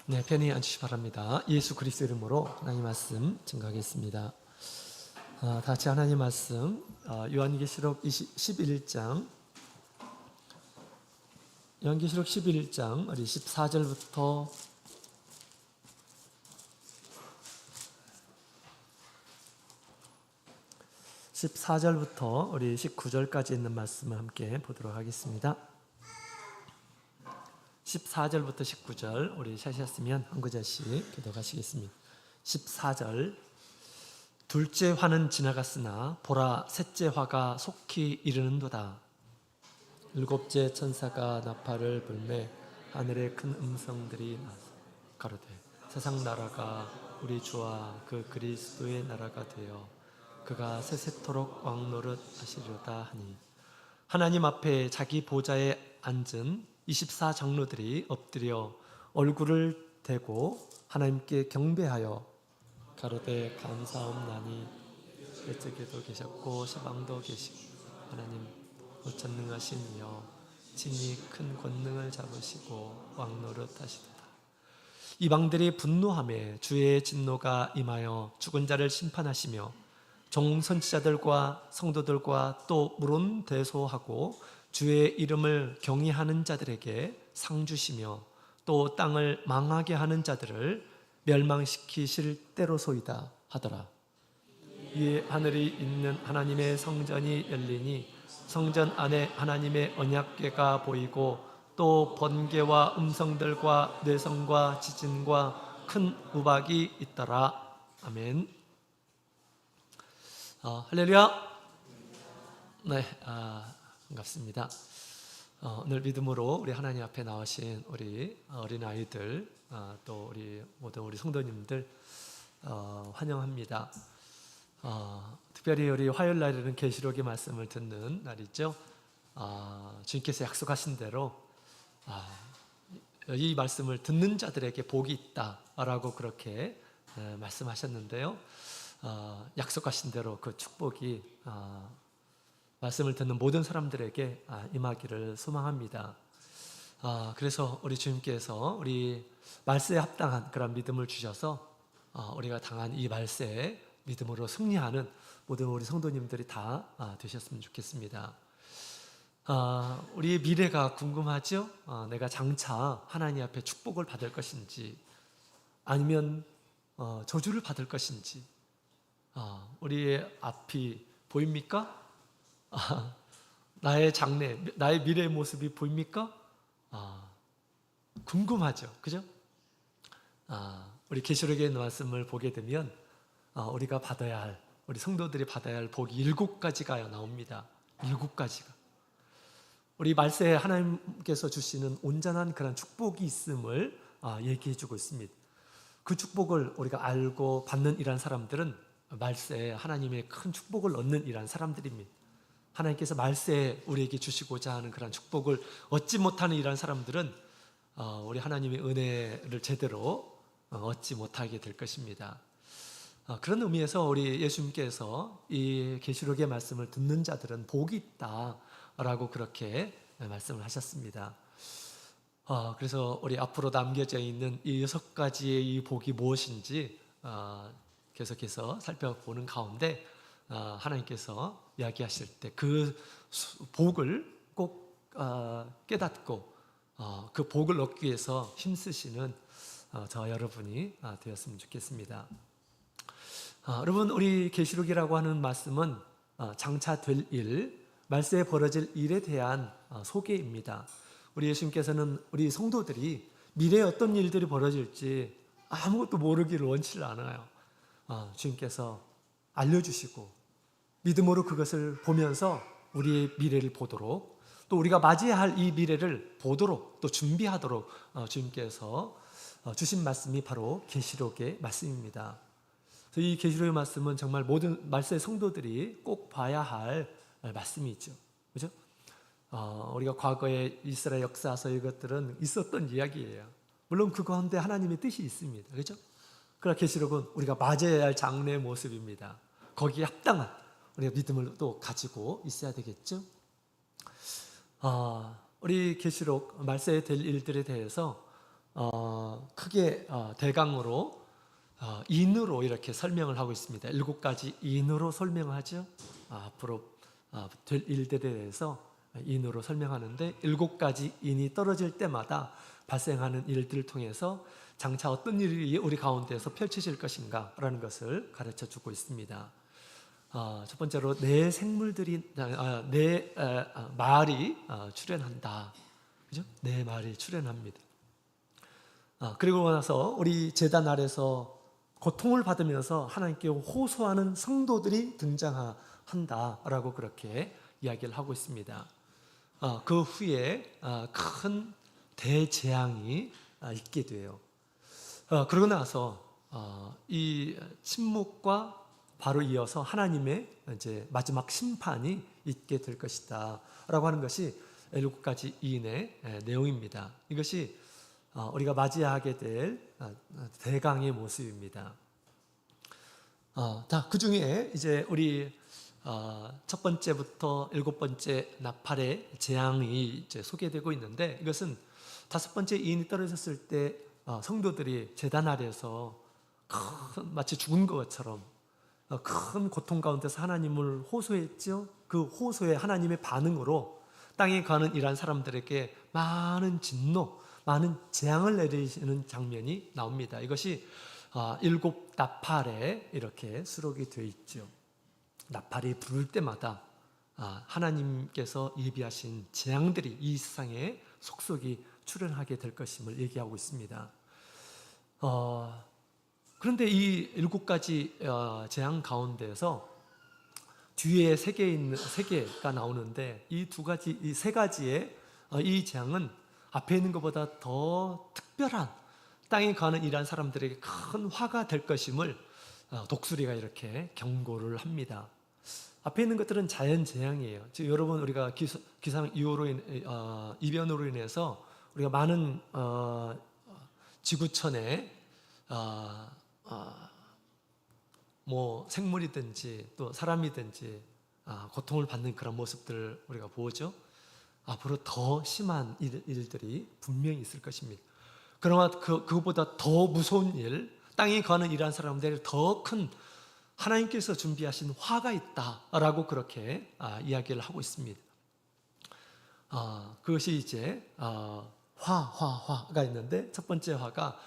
네, 편히 앉으시 바랍니다. 예수 그리스도 이름으로 하나님 말씀 증거하겠습니다. 다 같이 하나님 말씀 요한계시록 11장 요한계시록 11장 우리 14절부터 14절부터 우리 19절까지 있는 말씀을 함께 보도록 하겠습니다. 14절부터 19절 우리 찾으셨으면 한 구절씩 교독하시겠습니다. 14절 둘째 화는 지나갔으나 보라 셋째 화가 속히 이르는도다. 일곱째 천사가 나팔을 불매 하늘에 큰 음성들이 가로되 세상 나라가 우리 주와 그 그리스도의 나라가 되어 그가 세세토록 왕노릇 하시려다 하니 하나님 앞에 자기 보좌에 앉은 24장로들이 엎드려 얼굴을 대고 하나님께 경배하여 가로되 감사옵나니 옛적에도 계셨고 시방도 계시고 하나님 전능하신 이여 친히 큰 권능을 잡으시고 왕노릇 하시도다. 이방들이 분노하며 주의 진노가 임하여 죽은 자를 심판하시며 종선지자들과 성도들과 또 물론 대소하고 주의 이름을 경외하는 자들에게 상 주시며 또 땅을 망하게 하는 자들을 멸망시키실 때로소이다 하더라. 이에 하늘이 있는 하나님의 성전이 열리니 성전 안에 하나님의 언약궤가 보이고 또 번개와 음성들과 뇌성과 지진과 큰 우박이 있더라. 아멘. 할렐루야. 네, 반갑습니다. 오늘 믿음으로 우리 하나님 앞에 나오신 우리 어린아이들 또 우리 모든 우리 성도님들 환영합니다. 특별히 우리 화요일 날에는 계시록의 말씀을 듣는 날이죠. 주님께서 약속하신 대로 이 말씀을 듣는 자들에게 복이 있다라고 그렇게 말씀하셨는데요. 약속하신 대로 그 축복이 말씀을 듣는 모든 사람들에게 임하기를 소망합니다. 그래서 우리 주님께서 우리 말세에 합당한 그런 믿음을 주셔서 우리가 당한 이 말세에 믿음으로 승리하는 모든 우리 성도님들이 다 되셨으면 좋겠습니다. 우리의 미래가 궁금하죠? 내가 장차 하나님 앞에 축복을 받을 것인지 아니면 저주를 받을 것인지 우리의 앞이 보입니까? 나의 장래, 나의 미래의 모습이 보입니까? 궁금하죠, 그죠? 우리 계시록의 말씀을 보게 되면 우리가 받아야 할, 우리 성도들이 받아야 할 복이 7가지가 나옵니다. 7가지가. 우리 말세에 하나님께서 주시는 온전한 그런 축복이 있음을 얘기해 주고 있습니다. 그 축복을 우리가 알고 받는 이란 사람들은 말세에 하나님의 큰 축복을 얻는 이란 사람들입니다. 하나님께서 말세에 우리에게 주시고자 하는 그런 축복을 얻지 못하는 이런 사람들은 우리 하나님의 은혜를 제대로 얻지 못하게 될 것입니다. 그런 의미에서 우리 예수님께서 이 계시록의 말씀을 듣는 자들은 복이 있다라고 그렇게 말씀을 하셨습니다. 그래서 우리 앞으로 남겨져 있는 이 6가지의 이 복이 무엇인지 계속해서 살펴보는 가운데 하나님께서 이야기하실 때 그 복을 꼭 깨닫고 그 복을 얻기 위해서 힘쓰시는 저 여러분이 되었으면 좋겠습니다. 여러분, 우리 계시록이라고 하는 말씀은 장차 될 일, 말세에 벌어질 일에 대한 소개입니다. 우리 예수님께서는 우리 성도들이 미래에 어떤 일들이 벌어질지 아무것도 모르기를 원치를 않아요. 주님께서 알려주시고 믿음으로 그것을 보면서 우리의 미래를 보도록 또 우리가 맞이해야 할 이 미래를 보도록 또 준비하도록 주님께서 주신 말씀이 바로 계시록의 말씀입니다. 이 계시록의 말씀은 정말 모든 말세 성도들이 꼭 봐야 할 말씀이죠. 그죠? 우리가 과거에 이스라엘 역사서 이것들은 있었던 이야기예요. 물론 그 가운데 하나님의 뜻이 있습니다. 그렇죠? 그러나 계시록은 우리가 맞아야 할 장래의 모습입니다. 거기에 합당한 우리가 믿음을 또 가지고 있어야 되겠죠. 우리 계시록 말세에 될 일들에 대해서 크게 대강으로 인으로 이렇게 설명을 하고 있습니다. 7가지 인으로 설명하죠. 앞으로 될 일들에 대해서 인으로 설명하는데 7가지 인이 떨어질 때마다 발생하는 일들을 통해서 장차 어떤 일이 우리 가운데서 펼쳐질 것인가라는 것을 가르쳐 주고 있습니다. 첫 번째로 내 생물들이 내 말이 출현한다. 그죠? 내 말이 출현합니다. 그리고 나서 우리 제단 아래서 고통을 받으면서 하나님께 호소하는 성도들이 등장한다라고 그렇게 이야기를 하고 있습니다. 그 후에 큰 대재앙이 있게 돼요. 그러고 나서 이 침묵과 바로 이어서 하나님의 이제 마지막 심판이 있게 될 것이다라고 하는 것이 7가지 이인의 내용입니다. 이것이 우리가 맞이하게 될 대강의 모습입니다. 그 중에 이제 우리 첫 번째부터 7번째 나팔의 재앙이 이제 소개되고 있는데, 이것은 5번째 이인이 떨어졌을 때 성도들이 제단 아래에서 마치 죽은 것처럼 큰 고통 가운데서 하나님을 호소했죠. 그 호소에 하나님의 반응으로 땅에 가는 이란 사람들에게 많은 진노, 많은 재앙을 내리시는 장면이 나옵니다. 이것이 7 나팔에 이렇게 수록이 되어 있죠. 나팔이 부를 때마다 하나님께서 예비하신 재앙들이 이 세상에 속속이 출현하게 될 것임을 얘기하고 있습니다. 그런데 이 7가지 재앙 가운데에서 뒤에 3개가 나오는데, 이 3가지의 이 재앙은 앞에 있는 것보다 더 특별한, 땅에 가는 이란 사람들에게 큰 화가 될 것임을 독수리가 이렇게 경고를 합니다. 앞에 있는 것들은 자연 재앙이에요. 지금 여러분, 우리가 기상 이변으로 인해서 우리가 많은 지구촌에 뭐 생물이든지 또 사람이든지 고통을 받는 그런 모습들을 우리가 보죠. 앞으로 더 심한 일들이 분명히 있을 것입니다. 그러나 그것보다 더 무서운 일, 땅에 가는 이러한 사람들이 더 큰 하나님께서 준비하신 화가 있다라고 그렇게 이야기를 하고 있습니다. 그것이 이제 화가 있는데, 첫 번째 화가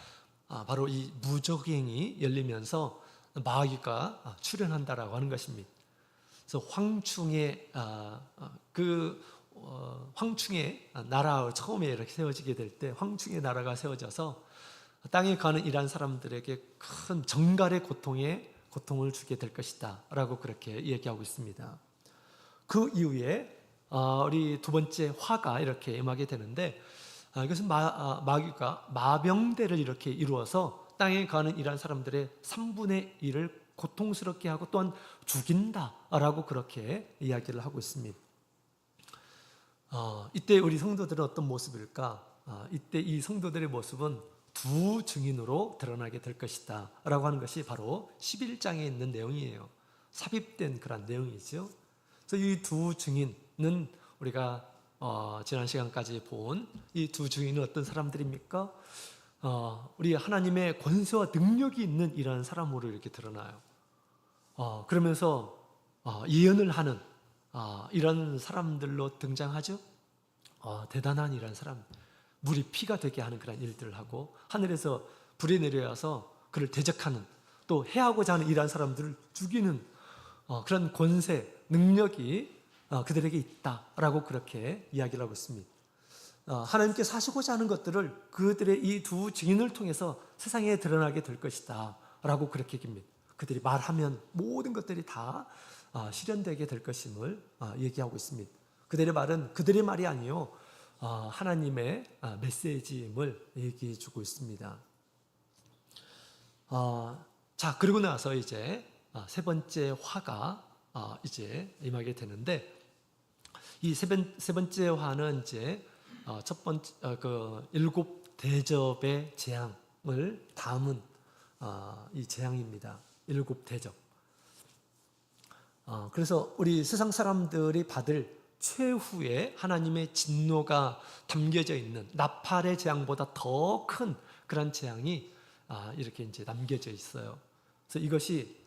바로 이 무적행이 열리면서 마귀가 출현한다라고 하는 것입니다. 그래서 황충의 나라, 처음에 이렇게 세워지게 될 때 황충의 나라가 세워져서 땅에 가는 이란 사람들에게 큰 정갈의 고통을 주게 될 것이다 라고 그렇게 얘기하고 있습니다. 그 이후에 우리 두 번째 화가 이렇게 임하게 되는데, 이것은 마귀가 마병대를 이렇게 이루어서 땅에 가는 이란 사람들의 3분의 1을 고통스럽게 하고 또한 죽인다라고 그렇게 이야기를 하고 있습니다. 이때 우리 성도들은 어떤 모습일까? 이때 이 성도들의 모습은 두 증인으로 드러나게 될 것이다 라고 하는 것이 바로 11장에 있는 내용이에요. 삽입된 그런 내용이죠. 그래서 이 두 증인은 우리가 지난 시간까지 본 이 두 증인은 어떤 사람들입니까? 우리 하나님의 권세와 능력이 있는 이러한 사람으로 이렇게 드러나요. 그러면서 예언을 하는 이런 사람들로 등장하죠. 대단한 이런 사람, 물이 피가 되게 하는 그런 일들을 하고, 하늘에서 불이 내려와서 그를 대적하는, 또 해하고자 하는 이러한 사람들을 죽이는 그런 권세, 능력이 그들에게 있다라고 그렇게 이야기를 하고 있습니다. 하나님께서 하시고자 하는 것들을 그들의 이 두 증인을 통해서 세상에 드러나게 될 것이다 라고 그렇게 얘기합니다. 그들이 말하면 모든 것들이 다 실현되게 될 것임을 얘기하고 있습니다. 그들의 말은 그들의 말이 아니요, 하나님의 메시지임을 얘기해 주고 있습니다. 자, 그리고 나서 이제 세 번째 화가 이제 임하게 되는데, 이 세 번째 화는 이제 첫 번째 그 7 대접의 재앙을 담은 이 재앙입니다. 7 대접. 그래서 우리 세상 사람들이 받을 최후의 하나님의 진노가 담겨져 있는 나팔의 재앙보다 더 큰 그런 재앙이 이렇게 이제 남겨져 있어요. 그래서 이것이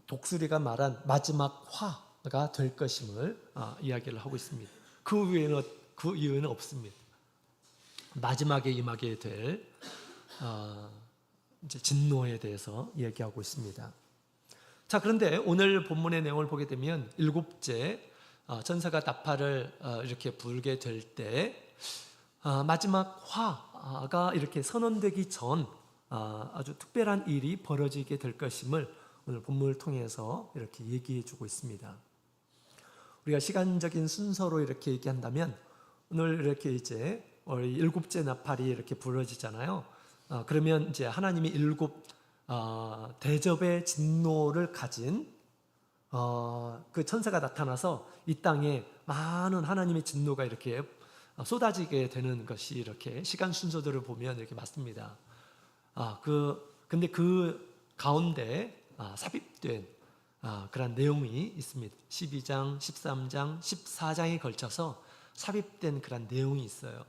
독수리가 말한 마지막 화가 될 것임을 이야기를 하고 있습니다. 그 이유는 없습니다. 마지막에 임하게 될 이제 진노에 대해서 이야기하고 있습니다. 자, 그런데 오늘 본문의 내용을 보게 되면 일곱째 천사가 나팔을 이렇게 불게 될 때 마지막 화가 이렇게 선언되기 전 아주 특별한 일이 벌어지게 될 것임을 오늘 본문을 통해서 이렇게 얘기해 주고 있습니다. 우리가 시간적인 순서로 이렇게 얘기한다면 오늘 이렇게 이제 일곱째 나팔이 이렇게 불어지잖아요. 그러면 이제 하나님이 일곱 대접의 진노를 가진 그 천사가 나타나서 이 땅에 많은 하나님의 진노가 이렇게 쏟아지게 되는 것이 이렇게 시간 순서들을 보면 이렇게 맞습니다. 근데 그 가운데 삽입된 그런 내용이 있습니다. 12장, 13장, 14장에 걸쳐서 삽입된 그런 내용이 있어요.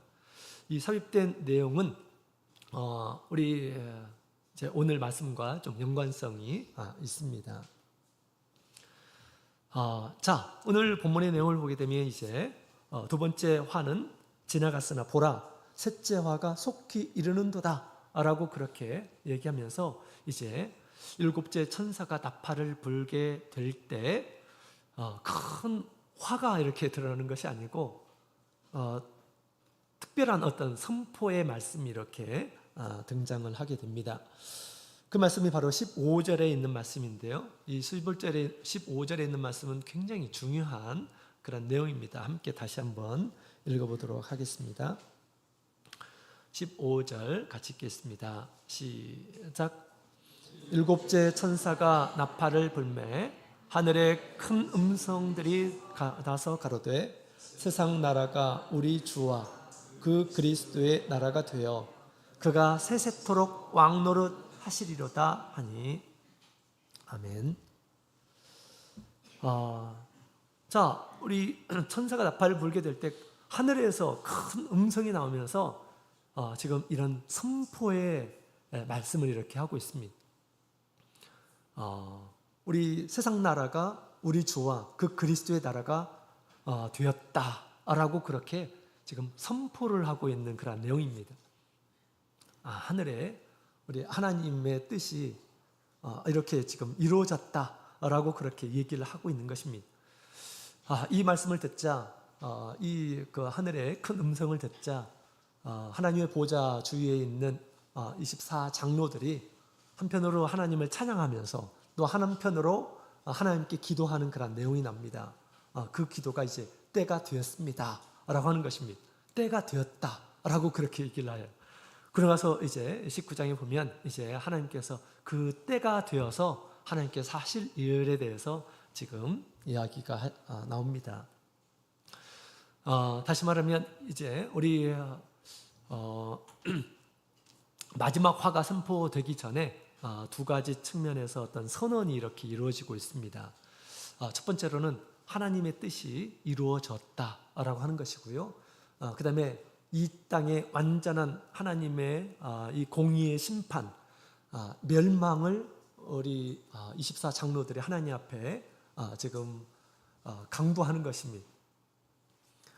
이 삽입된 내용은 우리 이제 오늘 말씀과 좀 연관성이 있습니다. 자, 오늘 본문의 내용을 보게 되면 이제 두 번째 화는 지나갔으나 보라, 셋째 화가 속히 이르는도다 라고 그렇게 얘기하면서 이제 일곱째 천사가 나팔을 불게 될 때 큰 화가 이렇게 드러나는 것이 아니고 특별한 어떤 선포의 말씀이 이렇게 등장을 하게 됩니다. 그 말씀이 바로 15절에 있는 말씀인데요. 이 15절에 있는 말씀은 굉장히 중요한 그런 내용입니다. 함께 다시 한번 읽어보도록 하겠습니다. 15절 같이 읽겠습니다. 시작. 일곱째 천사가 나팔을 불매 하늘에 큰 음성들이 나서 가로되 세상 나라가 우리 주와 그 그리스도의 나라가 되어 그가 세세토록 왕노릇 하시리로다 하니. 아멘. 자, 우리 천사가 나팔을 불게 될 때 하늘에서 큰 음성이 나오면서 지금 이런 선포의 말씀을 이렇게 하고 있습니다. 우리 세상 나라가 우리 주와 그 그리스도의 나라가 되었다라고 그렇게 지금 선포를 하고 있는 그런 내용입니다. 하늘에 우리 하나님의 뜻이 이렇게 지금 이루어졌다라고 그렇게 얘기를 하고 있는 것입니다. 이 말씀을 듣자, 그 하늘의 큰 음성을 듣자, 하나님의 보좌 주위에 있는 24 장로들이 한편으로 하나님을 찬양하면서 또 한편으로 하나님께 기도하는 그런 내용이 납니다. 그 기도가 이제 때가 되었습니다 라고 하는 것입니다. 때가 되었다 라고 그렇게 얘기를 해요. 그러면서 이제 19장에 보면 이제 하나님께서 그 때가 되어서 하나님께서 하실 일에 대해서 지금 이야기가 나옵니다. 다시 말하면 이제 우리 마지막 화가 선포되기 전에 두 가지 측면에서 어떤 선언이 이렇게 이루어지고 있습니다. 첫 번째로는 하나님의 뜻이 이루어졌다라고 하는 것이고요. 그 다음에 이 땅에 완전한 하나님의 이 공의의 심판, 멸망을 우리 24 장로들이 하나님 앞에 지금 강구하는 것입니다.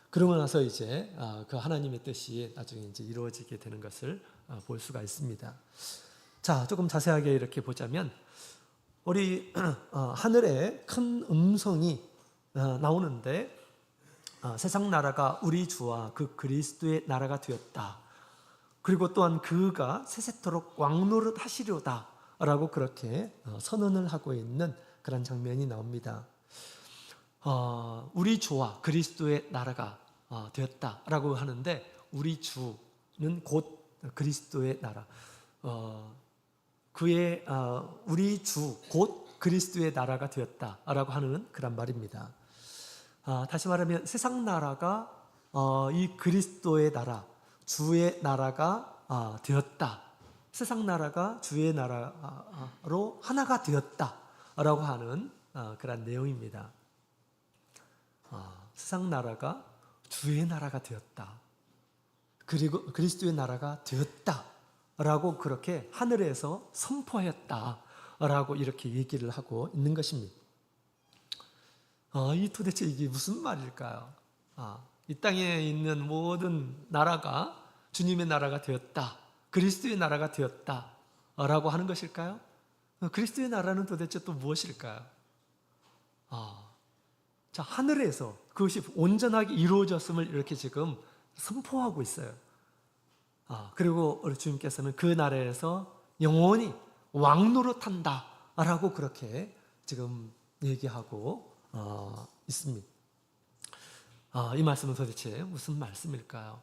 그러고 나서 이제 그 하나님의 뜻이 나중에 이제 이루어지게 되는 것을 볼 수가 있습니다. 자, 조금 자세하게 이렇게 보자면 우리 하늘에 큰 음성이 나오는데 세상 나라가 우리 주와 그 그리스도의 나라가 되었다. 그리고 또한 그가 세세토록 왕노릇 하시려다 라고 그렇게 선언을 하고 있는 그런 장면이 나옵니다. 우리 주와 그리스도의 나라가 되었다라고 하는데 우리 주는 곧 그리스도의 나라. 그의 우리 주 곧 그리스도의 나라가 되었다라고 하는 그런 말입니다. 다시 말하면 세상 나라가 이 그리스도의 나라, 주의 나라가 되었다. 세상 나라가 주의 나라로 하나가 되었다라고 하는 그런 내용입니다. 세상 나라가 주의 나라가 되었다. 그리고 그리스도의 나라가 되었다라고 그렇게 하늘에서 선포하였다라고 이렇게 얘기를 하고 있는 것입니다. 이 도대체 이게 무슨 말일까요? 이 땅에 있는 모든 나라가 주님의 나라가 되었다, 그리스도의 나라가 되었다라고 하는 것일까요? 그리스도의 나라는 도대체 또 무엇일까요? 자, 하늘에서 그것이 온전하게 이루어졌음을 이렇게 지금 선포하고 있어요. 그리고 우리 주님께서는 그 나라에서 영원히 왕노릇한다라고 그렇게 지금 얘기하고 있습니다. 이 말씀은 도대체 무슨 말씀일까요?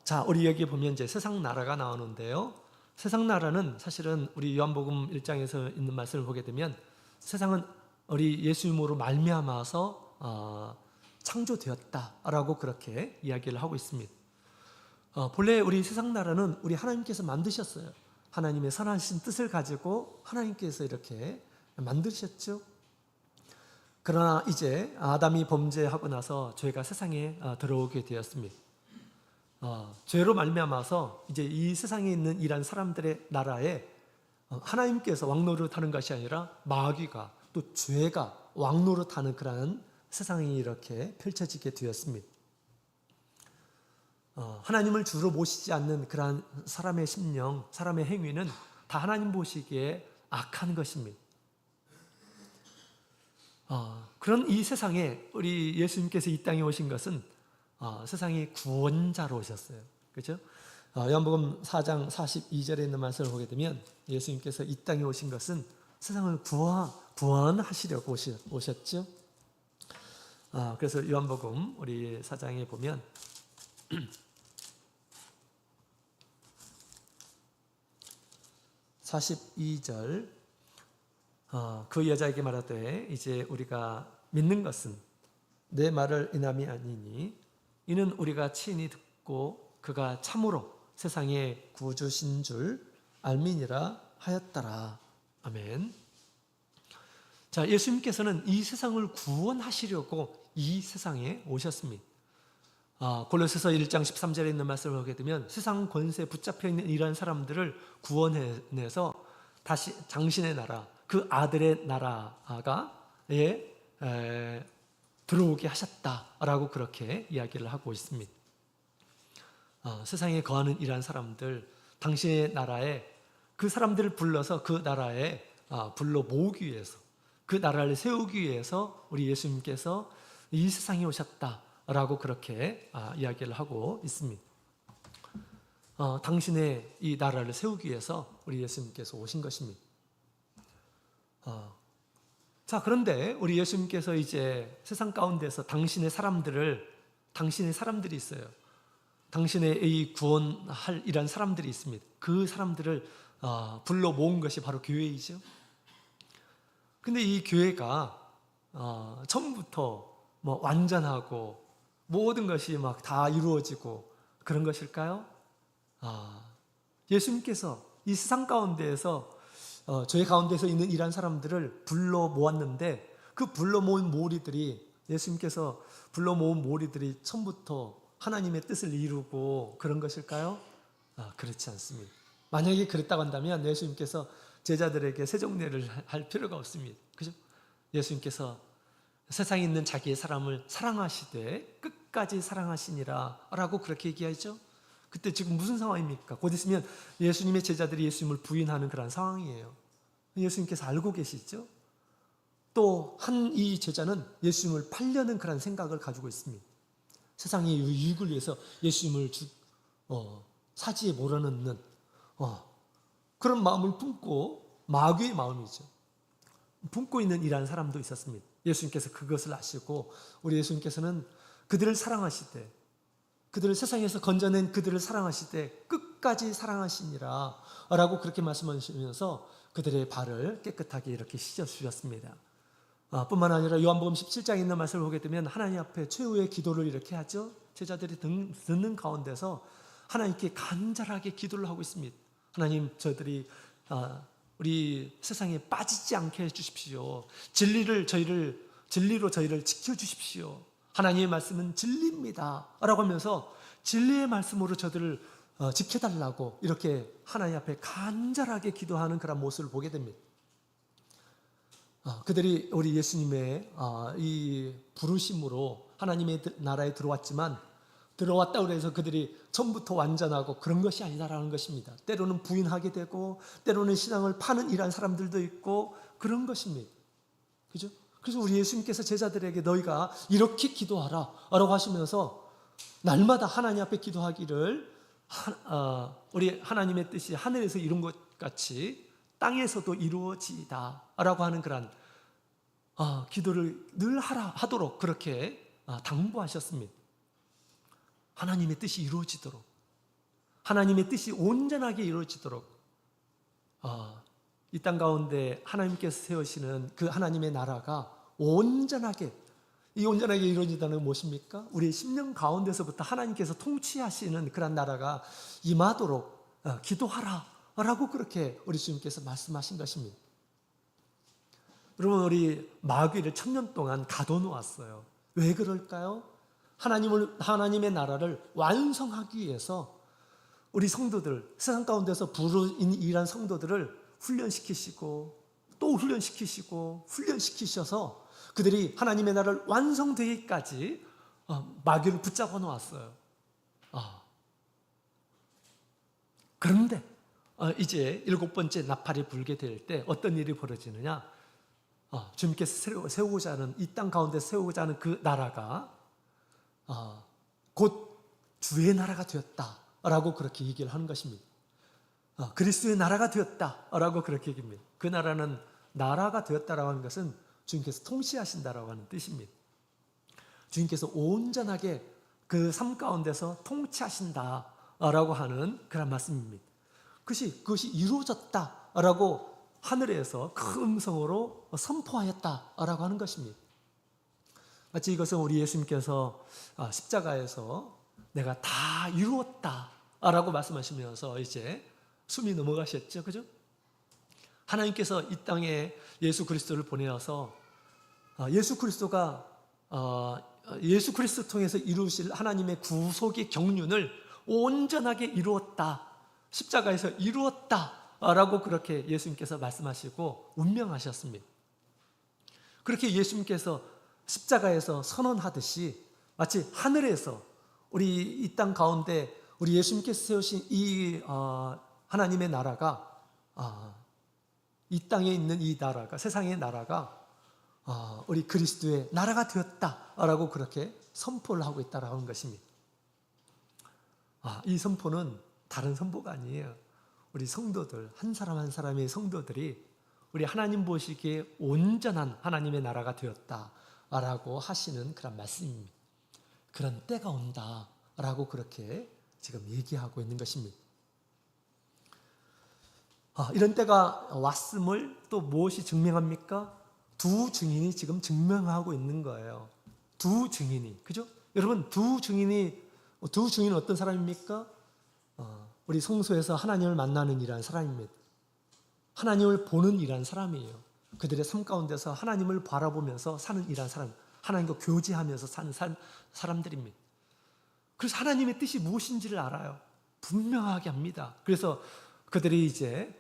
자, 우리 여기 보면 이제 세상 나라가 나오는데요. 세상 나라는 사실은 우리 요한복음 1장에서 있는 말씀을 보게 되면 세상은 우리 예수님으로 말미암아서 창조되었다라고 그렇게 이야기를 하고 있습니다. 본래 우리 세상 나라는 우리 하나님께서 만드셨어요. 하나님의 선하신 뜻을 가지고 하나님께서 이렇게 만드셨죠. 그러나 이제 아담이 범죄하고 나서 죄가 세상에 들어오게 되었습니다. 죄로 말미암아서 이제 이 세상에 있는 이런 사람들의 나라에 하나님께서 왕노릇하는 것이 아니라 마귀가 또 죄가 왕노릇하는 그러한 세상이 이렇게 펼쳐지게 되었습니다. 하나님을 주로 모시지 않는 그러한 사람의 심령, 사람의 행위는 다 하나님 보시기에 악한 것입니다. 그런 이 세상에 우리 예수님께서 이 땅에 오신 것은 세상의 구원자로 오셨어요. 그렇죠? 요한복음 4장 42절에 있는 말씀을 보게 되면 예수님께서 이 땅에 오신 것은 세상을 구원하시려고 오셨죠. 그래서 요한복음 우리 4장에 보면 42절 그 여자에게 말하되 이제 우리가 믿는 것은 내 말을 인함이 아니니 이는 우리가 친히 듣고 그가 참으로 세상의 구주신 줄 알미니라 하였더라. 아멘. 자, 예수님께서는 이 세상을 구원하시려고 이 세상에 오셨습니다. 골로새서 1장 13절에 있는 말씀을 보게 되면 세상 권세에 붙잡혀 있는 이러한 사람들을 구원해내서 다시 당신의 나라, 그 아들의 나라에 들어오게 하셨다라고 그렇게 이야기를 하고 있습니다. 세상에 거하는 이러한 사람들, 당신의 나라에 그 사람들을 불러서 그 나라에 불러 모으기 위해서, 그 나라를 세우기 위해서 우리 예수님께서 이 세상에 오셨다라고 그렇게 이야기를 하고 있습니다. 당신의 이 나라를 세우기 위해서 우리 예수님께서 오신 것입니다. 자, 그런데 우리 예수님께서 이제 세상 가운데서 당신의 사람들이 있어요. 당신의 이 구원할 이런 사람들이 있습니다. 그 사람들을 불러 모은 것이 바로 교회이죠. 근데 이 교회가 처음부터 뭐 완전하고 모든 것이 막 다 이루어지고 그런 것일까요? 예수님께서 이 세상 가운데에서 죄 가운데서 있는 이러한 사람들을 불러 모았는데 그 불러 모은 무리들이 예수님께서 불러 모은 무리들이 처음부터 하나님의 뜻을 이루고 그런 것일까요? 그렇지 않습니다. 만약에 그랬다고 한다면 예수님께서 제자들에게 세종례를 할 필요가 없습니다. 그죠? 예수님께서 세상에 있는 자기의 사람을 사랑하시되 끝까지 사랑하시니라 라고 그렇게 얘기하죠. 그때 지금 무슨 상황입니까? 곧 있으면 예수님의 제자들이 예수님을 부인하는 그런 상황이에요. 예수님께서 알고 계시죠? 또 한 이 제자는 예수님을 팔려는 그런 생각을 가지고 있습니다. 세상의 유익을 위해서 예수님을 사지에 몰아넣는 그런 마음을 품고 마귀의 마음이죠. 품고 있는 이러한 사람도 있었습니다. 예수님께서 그것을 아시고 우리 예수님께서는 그들을 사랑하시되 그들을 세상에서 건져낸 그들을 사랑하시되 끝까지 사랑하시니라 라고 그렇게 말씀하시면서 그들의 발을 깨끗하게 이렇게 씻어주셨습니다. 뿐만 아니라 요한복음 17장에 있는 말씀을 보게 되면 하나님 앞에 최후의 기도를 이렇게 하죠. 제자들이 듣는 가운데서 하나님께 간절하게 기도를 하고 있습니다. 하나님, 저희들이 우리 세상에 빠지지 않게 해주십시오. 진리를 저희를 진리로 저희를 지켜주십시오. 하나님의 말씀은 진리입니다 라고 하면서 진리의 말씀으로 저들을 지켜달라고 이렇게 하나님 앞에 간절하게 기도하는 그런 모습을 보게 됩니다. 그들이 우리 예수님의 이 부르심으로 하나님의 나라에 들어왔지만 들어왔다고 해서 그들이 처음부터 완전하고 그런 것이 아니다라는 것입니다. 때로는 부인하게 되고 때로는 신앙을 파는 이러한 사람들도 있고 그런 것입니다. 그죠? 그래서 우리 예수님께서 제자들에게 너희가 이렇게 기도하라 라고 하시면서 날마다 하나님 앞에 기도하기를 우리 하나님의 뜻이 하늘에서 이룬 것 같이 땅에서도 이루어지이다 라고 하는 그런 기도를 늘 하도록 그렇게 당부하셨습니다. 하나님의 뜻이 이루어지도록, 하나님의 뜻이 온전하게 이루어지도록 이 땅 가운데 하나님께서 세우시는 그 하나님의 나라가 온전하게, 이 온전하게 이루어진다는 건 무엇입니까? 우리의 심령 가운데서부터 하나님께서 통치하시는 그런 나라가 임하도록 기도하라 라고 그렇게 우리 주님께서 말씀하신 것입니다. 여러분, 우리 마귀를 1000년 동안 가둬놓았어요. 왜 그럴까요? 하나님의 나라를 완성하기 위해서 우리 성도들, 세상 가운데서 부르인 이란 성도들을 훈련시키시고 또 훈련시키시고 훈련시키셔서 그들이 하나님의 나라를 완성되기까지 마귀를 붙잡아 놓았어요. 그런데 이제 7번째 나팔이 불게 될 때 어떤 일이 벌어지느냐? 주님께서 세우고자 하는, 이 땅 가운데 세우고자 하는 그 나라가 곧 주의 나라가 되었다라고 그렇게 얘기를 하는 것입니다. 그리스도의 나라가 되었다라고 그렇게 얘기합니다. 그 나라는 나라가 되었다라고 하는 것은 주님께서 통치하신다라고 하는 뜻입니다. 주님께서 온전하게 그 삶 가운데서 통치하신다라고 하는 그런 말씀입니다. 그것이 이루어졌다라고 하늘에서 큰 음성으로 선포하였다라고 하는 것입니다. 마치 이것은 우리 예수님께서 십자가에서 내가 다 이루었다라고 말씀하시면서 이제 숨이 넘어가셨죠, 그죠? 하나님께서 이 땅에 예수 그리스도를 보내어서 예수 그리스도가 예수 그리스도 통해서 이루실 하나님의 구속의 경륜을 온전하게 이루었다, 십자가에서 이루었다라고 그렇게 예수님께서 말씀하시고 운명하셨습니다. 그렇게 예수님께서 십자가에서 선언하듯이 마치 하늘에서 우리 이 땅 가운데 우리 예수님께서 세우신 이 하나님의 나라가 이 땅에 있는 이 나라가, 세상의 나라가 우리 그리스도의 나라가 되었다라고 그렇게 선포를 하고 있다라는 것입니다. 이 선포는 다른 선포가 아니에요. 우리 성도들, 한 사람 한 사람의 성도들이 우리 하나님 보시기에 온전한 하나님의 나라가 되었다라고 하시는 그런 말씀입니다. 그런 때가 온다라고 그렇게 지금 얘기하고 있는 것입니다. 이런 때가 왔음을 또 무엇이 증명합니까? 두 증인이 지금 증명하고 있는 거예요. 두 증인이, 그죠? 여러분, 두 증인은 어떤 사람입니까? 우리 성소에서 하나님을 만나는 이라는 사람입니다. 하나님을 보는 이라는 사람이에요. 그들의 삶 가운데서 하나님을 바라보면서 사는 이라는 사람, 하나님과 교제하면서 사는 사람들입니다. 그래서 하나님의 뜻이 무엇인지를 알아요. 분명하게 합니다. 그래서 그들이 이제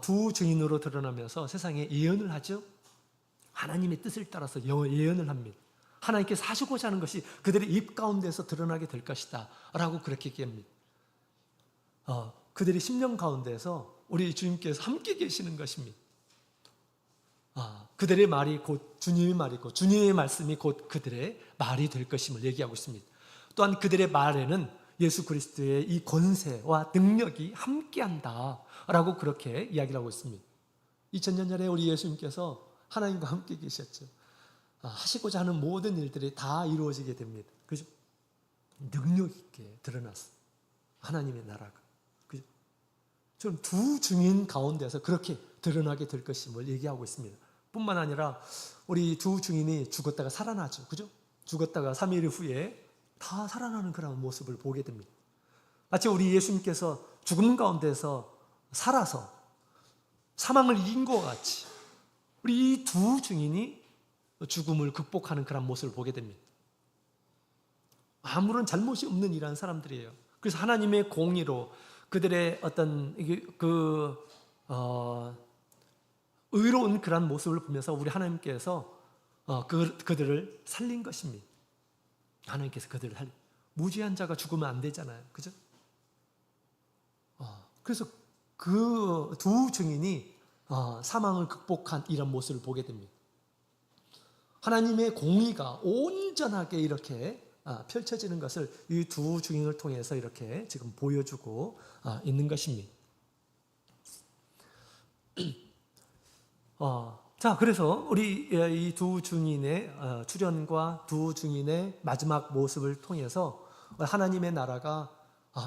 두 증인으로 드러나면서 세상에 예언을 하죠. 하나님의 뜻을 따라서 예언을 합니다. 하나님께서 하시고자 하는 것이 그들의 입 가운데서 드러나게 될 것이다 라고 그렇게 얘기합니다. 그들의 심령 가운데서 우리 주님께서 함께 계시는 것입니다. 그들의 말이 곧 주님의 말이고 주님의 말씀이 곧 그들의 말이 될 것임을 얘기하고 있습니다. 또한 그들의 말에는 예수 그리스도의 이 권세와 능력이 함께한다 라고 그렇게 이야기를 하고 있습니다. 2000년 전에 우리 예수님께서 하나님과 함께 계셨죠. 하시고자 하는 모든 일들이 다 이루어지게 됩니다. 그죠? 능력 있게 드러났어요. 하나님의 나라가. 그죠? 좀 두 증인 가운데서 그렇게 드러나게 될 것임을 얘기하고 있습니다. 뿐만 아니라 우리 두 증인이 죽었다가 살아나죠. 그죠? 죽었다가 3일 후에 다 살아나는 그런 모습을 보게 됩니다. 마치 우리 예수님께서 죽음 가운데서 살아서 사망을 이긴 것 같이 우리 이 두 증인이 죽음을 극복하는 그런 모습을 보게 됩니다. 아무런 잘못이 없는 이러한 사람들이에요. 그래서 하나님의 공의로 그들의 어떤 의로운 그런 모습을 보면서 우리 하나님께서 그들을 살린 것입니다. 하나님께서 그들을 살린. 무죄한 자가 죽으면 안 되잖아요. 그죠? 그래서 그 두 증인이 사망을 극복한 이런 모습을 보게 됩니다. 하나님의 공의가 온전하게 이렇게 펼쳐지는 것을 이 두 증인을 통해서 이렇게 지금 보여주고 있는 것입니다. 자, 그래서 우리 이 두 증인의 출현과 두 증인의 마지막 모습을 통해서 하나님의 나라가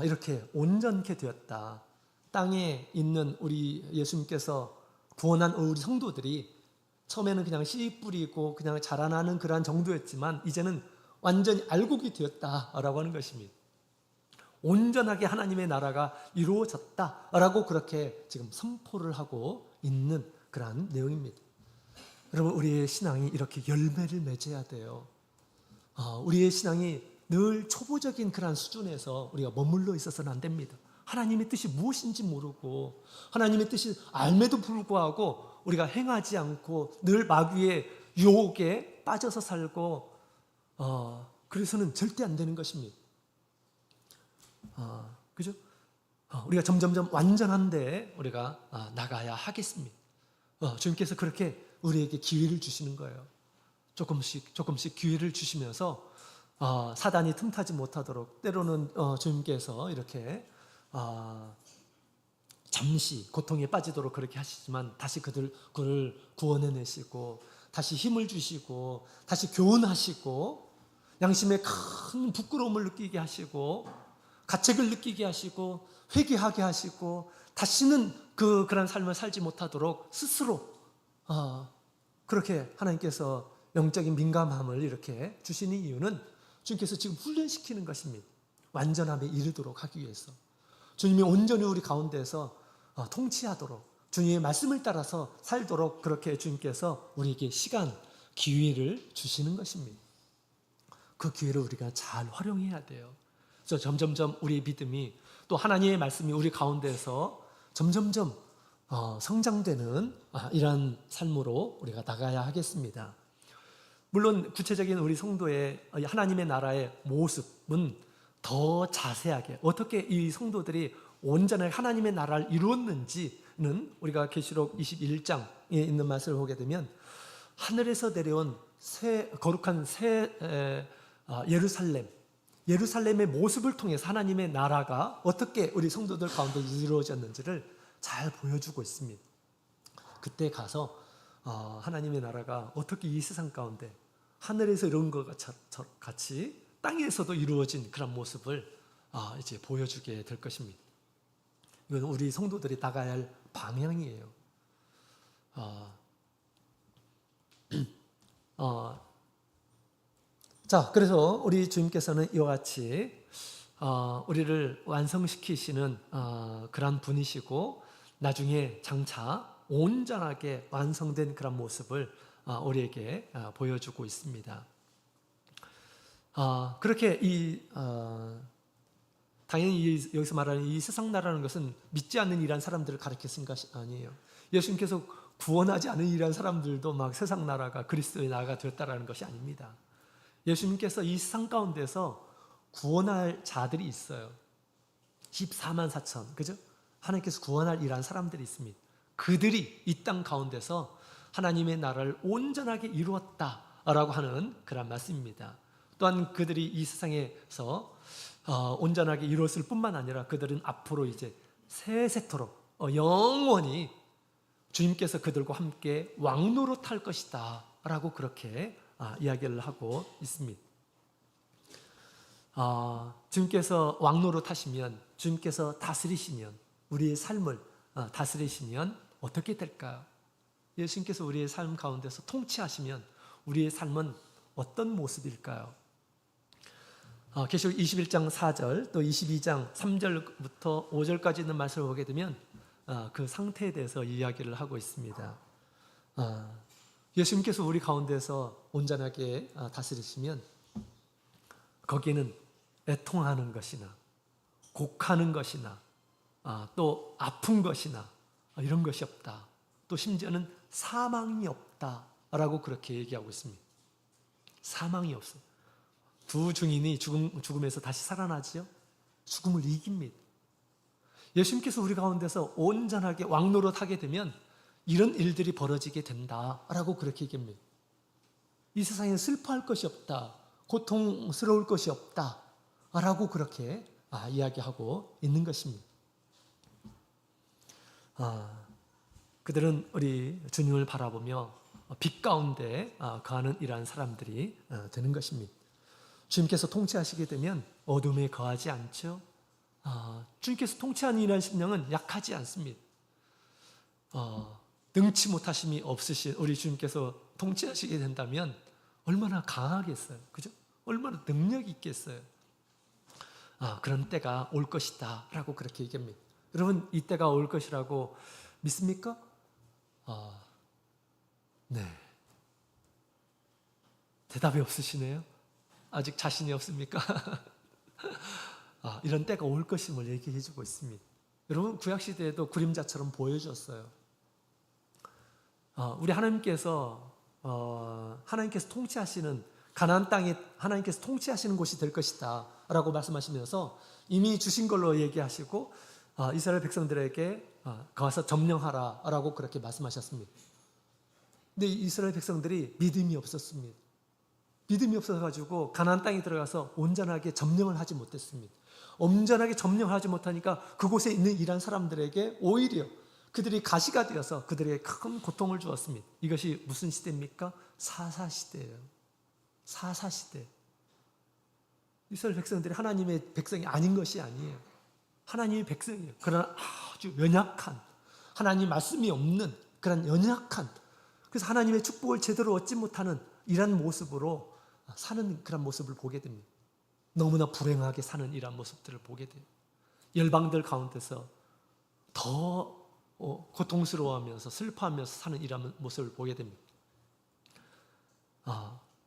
이렇게 온전케 되었다. 땅에 있는 우리 예수님께서 구원한 우리 성도들이 처음에는 그냥 씨 뿌리고 그냥 자라나는 그러한 정도였지만 이제는 완전히 알곡이 되었다라고 하는 것입니다. 온전하게 하나님의 나라가 이루어졌다라고 그렇게 지금 선포를 하고 있는 그러한 내용입니다. 여러분, 우리의 신앙이 이렇게 열매를 맺어야 돼요. 우리의 신앙이 늘 초보적인 그러한 수준에서 우리가 머물러 있어서는 안 됩니다. 하나님의 뜻이 무엇인지 모르고 하나님의 뜻이 알매도 불구하고 우리가 행하지 않고 늘 마귀의 유혹에 빠져서 살고 그래서는 절대 안 되는 것입니다. 그죠? 우리가 점점점 완전한데 우리가 나가야 하겠습니다. 주님께서 그렇게 우리에게 기회를 주시는 거예요. 조금씩 기회를 주시면서 사단이 틈타지 못하도록 때로는 주님께서 이렇게 잠시 고통에 빠지도록 그렇게 하시지만 다시 그를 구원해내시고 다시 힘을 주시고 다시 교훈하시고 양심에 큰 부끄러움을 느끼게 하시고 가책을 느끼게 하시고 회개하게 하시고 다시는 그런 삶을 살지 못하도록 스스로 그렇게 하나님께서 영적인 민감함을 이렇게 주시는 이유는 주님께서 지금 훈련시키는 것입니다. 완전함에 이르도록 하기 위해서 주님이 온전히 우리 가운데서 통치하도록 주님의 말씀을 따라서 살도록 그렇게 주님께서 우리에게 시간, 기회를 주시는 것입니다. 그 기회를 우리가 잘 활용해야 돼요. 그래서 점점점 우리의 믿음이 또 하나님의 말씀이 우리 가운데서 점점점 성장되는 이러한 삶으로 우리가 나가야 하겠습니다. 물론 구체적인 우리 성도의 하나님의 나라의 모습은 더 자세하게 어떻게 이 성도들이 온전하게 하나님의 나라를 이루었는지는 우리가 계시록 21장에 있는 말씀을 보게 되면 하늘에서 내려온 거룩한 새 예루살렘의 모습을 통해서 하나님의 나라가 어떻게 우리 성도들 가운데 이루어졌는지를 잘 보여주고 있습니다. 그때 가서 하나님의 나라가 어떻게 이 세상 가운데 하늘에서 이룬 것 같이 땅에서도 이루어진 그런 모습을 이제 보여주게 될 것입니다. 이건 우리 성도들이 나가야 할 방향이에요. 자, 그래서 우리 주님께서는 이와 같이 우리를 완성시키시는 그런 분이시고 나중에 장차 온전하게 완성된 그런 모습을 우리에게 보여주고 있습니다. 그렇게 당연히 여기서 말하는 이 세상 나라는 것은 믿지 않는 이란 사람들을 가리키는 것이 아니에요. 예수님께서 구원하지 않은 이란 사람들도 막 세상 나라가 그리스도의 나라가 되었다라는 것이 아닙니다. 예수님께서 이 세상 가운데서 구원할 자들이 있어요. 14만 4천, 그죠? 하나님께서 구원할 이란 사람들이 있습니다. 그들이 이 땅 가운데서 하나님의 나라를 온전하게 이루었다라고 하는 그런 말씀입니다. 또한 그들이 이 세상에서 온전하게 이루었을 뿐만 아니라 그들은 앞으로 이제 세세토록 영원히 주님께서 그들과 함께 왕노릇 할 것이다 라고 그렇게 이야기를 하고 있습니다. 주님께서 왕노릇 하시면, 주님께서 다스리시면, 우리의 삶을 다스리시면 어떻게 될까요? 예수님께서 우리의 삶 가운데서 통치하시면 우리의 삶은 어떤 모습일까요? 계시록 21장 4절 또 22장 3절부터 5절까지 있는 말씀을 보게 되면 그 상태에 대해서 이야기를 하고 있습니다. 예수님께서 우리 가운데서 온전하게 다스리시면 거기에는 애통하는 것이나 곡하는 것이나 또 아픈 것이나 이런 것이 없다. 또 심지어는 사망이 없다라고 그렇게 얘기하고 있습니다. 사망이 없어요. 두 증인이 죽음에서 다시 살아나지요. 죽음을 이깁니다. 예수님께서 우리 가운데서 온전하게 왕노릇하게 되면 이런 일들이 벌어지게 된다라고 그렇게 얘기합니다. 이 세상에 슬퍼할 것이 없다, 고통스러울 것이 없다라고 그렇게 이야기하고 있는 것입니다. 그들은 우리 주님을 바라보며 빛 가운데 거하는 이러한 사람들이 되는 것입니다. 주님께서 통치하시게 되면 어둠에 거하지 않죠. 주님께서 통치하는 이러한 심령은 약하지 않습니다. 능치 못하심이 없으신 우리 주님께서 통치하시게 된다면 얼마나 강하겠어요. 그죠? 얼마나 능력이 있겠어요. 그런 때가 올 것이다 라고 그렇게 얘기합니다. 여러분, 이 때가 올 것이라고 믿습니까? 네. 대답이 없으시네요. 아직 자신이 없습니까? 이런 때가 올 것임을 얘기해 주고 있습니다. 여러분, 구약시대에도 그림자처럼 보여줬어요. 우리 하나님께서 통치하시는 가나안 땅에 하나님께서 통치하시는 곳이 될 것이다 라고 말씀하시면서 이미 주신 걸로 얘기하시고 이스라엘 백성들에게 가서 점령하라 라고 그렇게 말씀하셨습니다. 근데 이스라엘 백성들이 믿음이 없었습니다. 믿음이 없어가지고 가나안 땅에 들어가서 온전하게 점령을 하지 못했습니다. 온전하게 점령하지 못하니까 그곳에 있는 이란 사람들에게 오히려 그들이 가시가 되어서 그들에게 큰 고통을 주었습니다. 이것이 무슨 시대입니까? 사사시대예요. 사사시대. 이스라엘 백성들이 하나님의 백성이 아닌 것이 아니에요. 하나님의 백성이에요. 그러나 아주 연약한, 하나님 말씀이 없는 그런 연약한, 그래서 하나님의 축복을 제대로 얻지 못하는 이런 모습으로 사는 그런 모습을 보게 됩니다. 너무나 불행하게 사는 이런 모습들을 보게 돼요. 열방들 가운데서 더 고통스러워하면서 슬퍼하면서 사는 이런 모습을 보게 됩니다.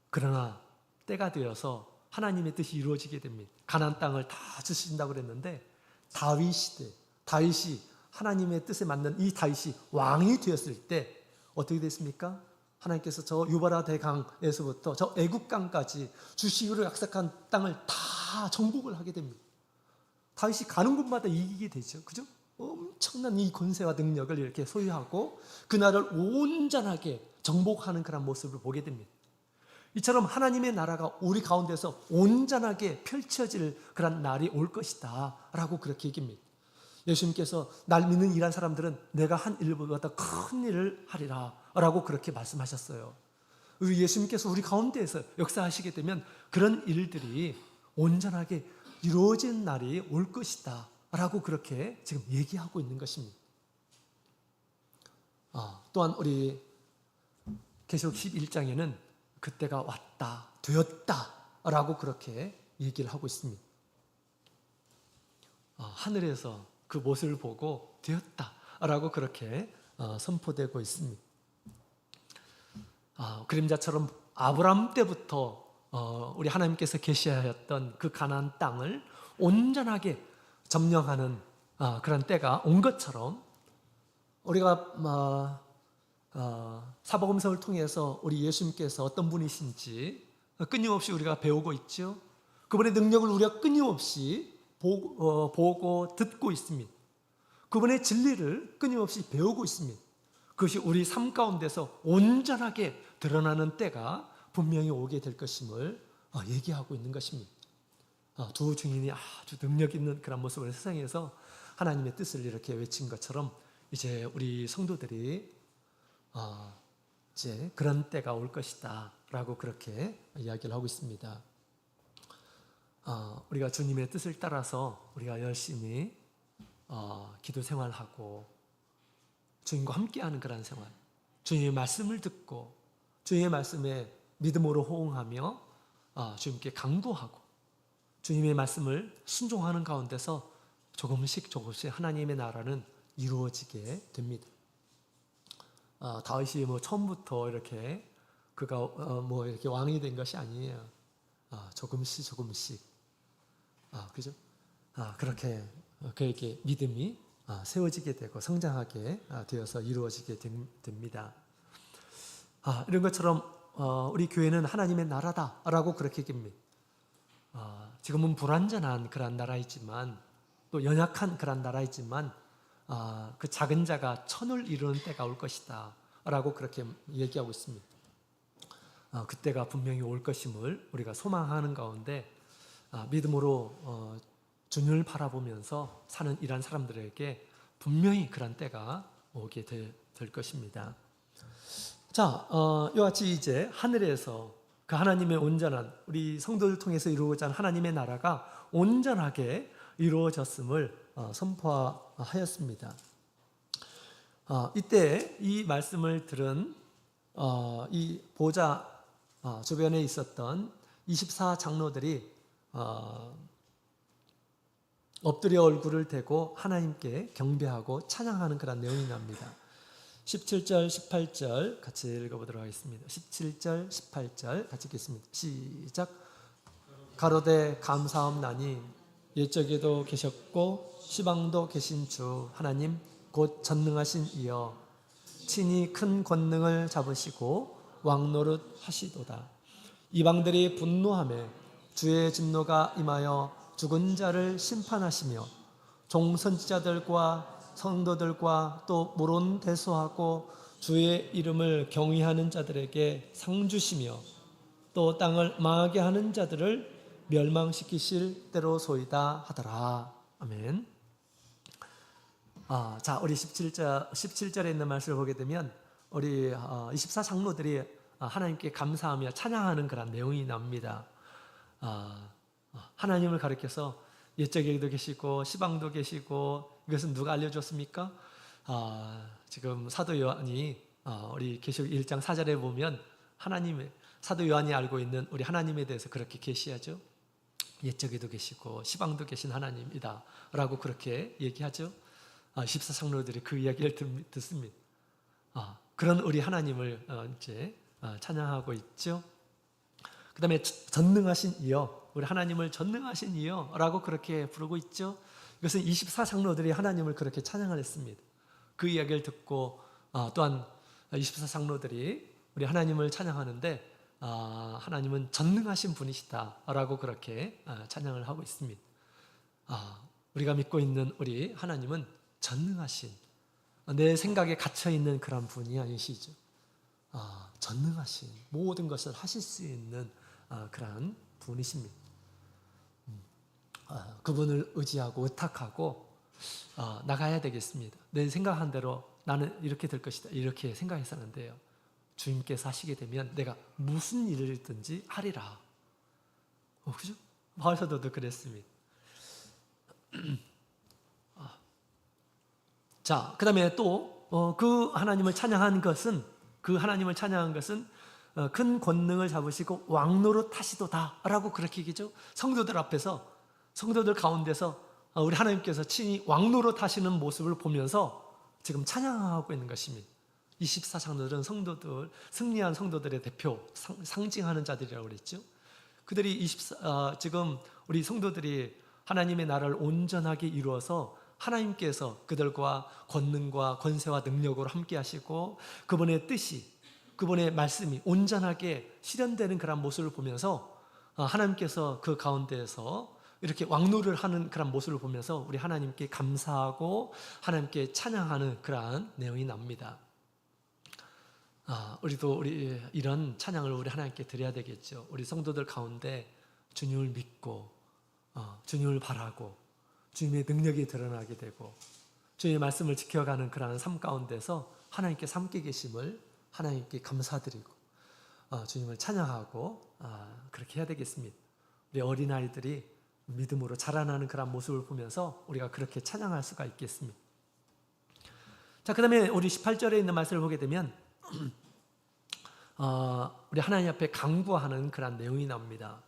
그러나 때가 되어서 하나님의 뜻이 이루어지게 됩니다. 가나안 땅을 다 주신다고 그랬는데 다윗 시대, 다윗이 하나님의 뜻에 맞는 이 다윗이 왕이 되었을 때 어떻게 됐습니까? 하나님께서 저 유바라 대강에서부터 저 애굽강까지 주시기로 약속한 땅을 다 정복을 하게 됩니다. 다윗이 가는 곳마다 이기게 되죠. 그죠? 엄청난 이 권세와 능력을 이렇게 소유하고 그 나라를 온전하게 정복하는 그런 모습을 보게 됩니다. 이처럼 하나님의 나라가 우리 가운데서 온전하게 펼쳐질 그런 날이 올 것이다 라고 그렇게 얘기합니다. 예수님께서 날 믿는 이란 사람들은 내가 한 일보다 큰 일을 하리라 라고 그렇게 말씀하셨어요. 예수님께서 우리 가운데에서 역사하시게 되면 그런 일들이 온전하게 이루어진 날이 올 것이다 라고 그렇게 지금 얘기하고 있는 것입니다. 또한 우리 계시록 11장에는 그때가 왔다, 되었다 라고 그렇게 얘기를 하고 있습니다. 하늘에서 그 모습을 보고 되었다 라고 그렇게 선포되고 있습니다. 그림자처럼 아브라함 때부터 우리 하나님께서 계시하였던 그 가나안 땅을 온전하게 점령하는 그런 때가 온 것처럼 우리가 사복음서를 통해서 우리 예수님께서 어떤 분이신지 끊임없이 우리가 배우고 있죠. 그분의 능력을 우리가 끊임없이 보고 듣고 있습니다. 그분의 진리를 끊임없이 배우고 있습니다. 그것이 우리 삶 가운데서 온전하게 드러나는 때가 분명히 오게 될 것임을 얘기하고 있는 것입니다. 두 증인이 아주 능력 있는 그런 모습을 세상에서 하나님의 뜻을 이렇게 외친 것처럼 이제 우리 성도들이 이제 그런 때가 올 것이다 라고 그렇게 이야기를 하고 있습니다. 우리가 주님의 뜻을 따라서 우리가 열심히 기도 생활하고 주님과 함께하는 그런 생활, 주님의 말씀을 듣고 주님의 말씀에 믿음으로 호응하며 주님께 간구하고 주님의 말씀을 순종하는 가운데서 조금씩 하나님의 나라는 이루어지게 됩니다. 다윗이 뭐 처음부터 이렇게 그가 뭐 이렇게 왕이 된 것이 아니에요. 조금씩 그죠? 그렇게 그에게 믿음이 세워지게 되고 성장하게 되어서 이루어지게 됩니다. 이런 것처럼 우리 교회는 하나님의 나라다라고 그렇게 얘기합니다. 지금은 불완전한 그런 나라이지만 또 연약한 그런 나라이지만 그 작은 자가 천을 이루는 때가 올 것이다 라고 그렇게 얘기하고 있습니다. 그때가 분명히 올 것임을 우리가 소망하는 가운데 믿음으로 주님을 바라보면서 사는 이러한 사람들에게 분명히 그런 때가 오게 될 것입니다. 자, 이와 같이 이제 하늘에서 그 하나님의 온전한 우리 성도를 통해서 이루어진 하나님의 나라가 온전하게 이루어졌음을 선포하였습니다. 이때 이 말씀을 들은 이 보좌 주변에 있었던 24장로들이 엎드려 얼굴을 대고 하나님께 경배하고 찬양하는 그런 내용이 납니다. 17절, 18절 같이 읽어보도록 하겠습니다. 17절, 18절 같이 읽겠습니다. 시작. 가로되 감사함나니 옛적에도 계셨고 시방도 계신 주 하나님 곧 전능하신 이여 친히 큰 권능을 잡으시고 왕노릇 하시도다. 이방들이 분노하며 주의 진노가 임하여 죽은 자를 심판하시며 종선지자들과 성도들과 또 모론대소하고 주의 이름을 경외하는 자들에게 상 주시며 또 땅을 망하게 하는 자들을 멸망시키실 때로소이다 하더라. 아멘. 자, 우리 17절에 있는 말씀을 보게 되면 우리 24장로들이 하나님께 감사하며 찬양하는 그런 내용이 납니다. 하나님을 가리켜서 옛적에도 계시고 시방도 계시고 이것은 누가 알려줬습니까? 지금 사도 요한이 우리 계시록 1장 4절에 보면 하나님의 사도 요한이 알고 있는 우리 하나님에 대해서 그렇게 계시하죠. 옛적에도 계시고 시방도 계신 하나님이다 라고 그렇게 얘기하죠. 14장로들이 그 이야기를 듣습니다. 그런 우리 하나님을 이제 찬양하고 있죠. 그 다음에 전능하신 이여, 우리 하나님을 전능하신 이여 라고 그렇게 부르고 있죠. 이것은 24장로들이 하나님을 그렇게 찬양을 했습니다. 그 이야기를 듣고 또한 24장로들이 우리 하나님을 찬양하는데 하나님은 전능하신 분이시다 라고 그렇게 찬양을 하고 있습니다. 우리가 믿고 있는 우리 하나님은 전능하신, 내 생각에 갇혀있는 그런 분이 아니시죠. 전능하신, 모든 것을 하실 수 있는 그런 분이십니다. 그분을 의지하고 의탁하고 나가야 되겠습니다. 내 생각한 대로 나는 이렇게 될 것이다 이렇게 생각해서는 안 돼요. 주님께서 하시게 되면 내가 무슨 일이든지 하리라. 그죠? 바울사도도 그랬습니다. 자, 그 다음에 또 그 하나님을 찬양한 것은 큰 권능을 잡으시고 왕노릇 하시도다 라고 그렇게 얘기죠. 성도들 앞에서, 성도들 가운데서 우리 하나님께서 친히 왕노릇 하시는 모습을 보면서 지금 찬양하고 있는 것입니다. 24장로들은 성도들, 승리한 성도들의 대표, 상징하는 자들이라고 그랬죠. 그들이 지금 우리 성도들이 하나님의 나라를 온전하게 이루어서 하나님께서 그들과 권능과 권세와 능력으로 함께 하시고 그분의 뜻이, 그분의 말씀이 온전하게 실현되는 그런 모습을 보면서 하나님께서 그 가운데에서 이렇게 왕노를 하는 그런 모습을 보면서 우리 하나님께 감사하고 하나님께 찬양하는 그러한 내용이 납니다. 우리도 이런 찬양을 우리 하나님께 드려야 되겠죠. 우리 성도들 가운데 주님을 믿고 주님을 바라고 주님의 능력이 드러나게 되고 주님의 말씀을 지켜가는 그러한 삶 가운데서 하나님께 함께 계심을 하나님께 감사드리고 주님을 찬양하고 그렇게 해야 되겠습니다. 우리 어린아이들이 믿음으로 자라나는 그런 모습을 보면서 우리가 그렇게 찬양할 수가 있겠습니다. 자, 그 다음에 우리 18절에 있는 말씀을 보게 되면 우리 하나님 앞에 강구하는 그런 내용이 나옵니다.